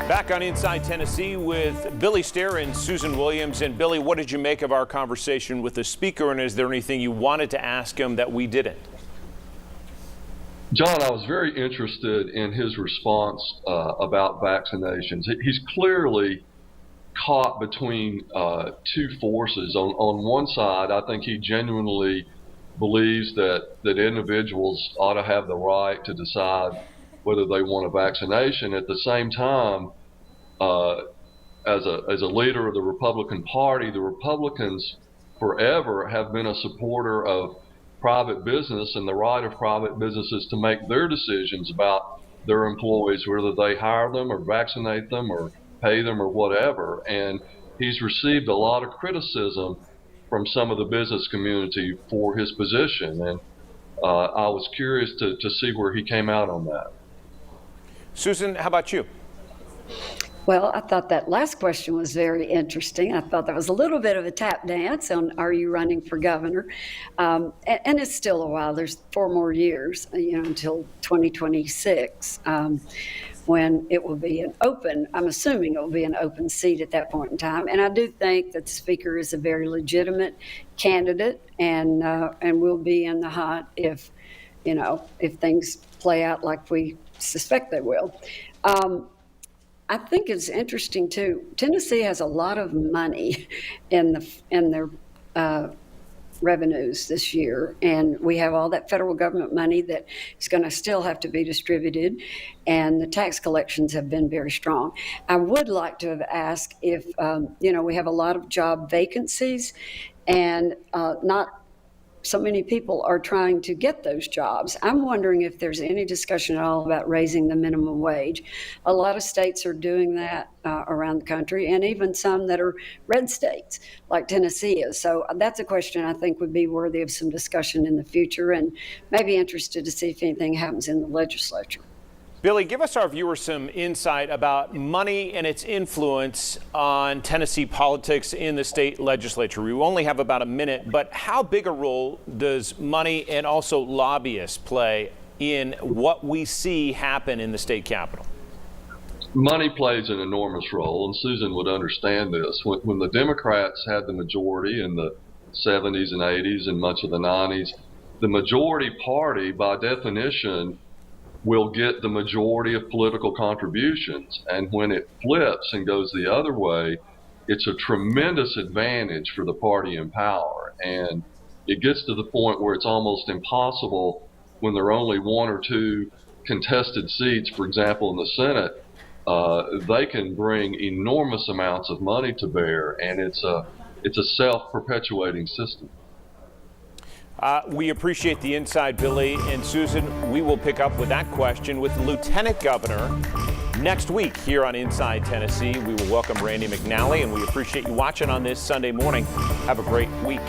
Back on Inside Tennessee with Billy Stair and Susan Williams. And Billy, what did you make of our conversation with the speaker? And is there anything you wanted to ask him that we didn't? John, I was very interested in his response about vaccinations. He's clearly caught between two forces. On one side, I think he genuinely believes that individuals ought to have the right to decide whether they want a vaccination. At the same time, as a leader of the Republican Party, the Republicans forever have been a supporter of private business and the right of private businesses to make their decisions about their employees, whether they hire them or vaccinate them or pay them or whatever. And he's received a lot of criticism from some of the business community for his position. And I was curious to see where he came out on that. Susan, how about you? Well, I thought that last question was very interesting. I thought that was a little bit of a tap dance on are you running for governor? And it's still a while. There's 4 more years, until 2026, when it will be I'm assuming it will be an open seat at that point in time. And I do think that the speaker is a very legitimate candidate and will be in the hunt if things play out like we suspect they will. I think it's interesting too. Tennessee has a lot of money in their revenues this year, and we have all that federal government money that is going to still have to be distributed, and the tax collections have been very strong. I would like to have asked if we have a lot of job vacancies, and not so many people are trying to get those jobs. I'm wondering if there's any discussion at all about raising the minimum wage. A lot of states are doing that around the country, and even some that are red states, like Tennessee is. So that's a question I think would be worthy of some discussion in the future, and maybe interested to see if anything happens in the legislature. Billy, give us our viewers some insight about money and its influence on Tennessee politics in the state legislature. We only have about a minute, but how big a role does money and also lobbyists play in what we see happen in the state capitol? Money plays an enormous role, and Susan would understand this. When the Democrats had the majority in the 70s and 80s and much of the 90s, the majority party, by definition, will get the majority of political contributions. And when it flips and goes the other way, it's a tremendous advantage for the party in power. And it gets to the point where it's almost impossible when there are only 1 or 2 contested seats, for example, in the Senate, they can bring enormous amounts of money to bear, and it's a self-perpetuating system. We appreciate the insight, Billy and Susan. We will pick up with that question with the Lieutenant Governor next week here on Inside Tennessee. We will welcome Randy McNally, and we appreciate you watching on this Sunday morning. Have a great week.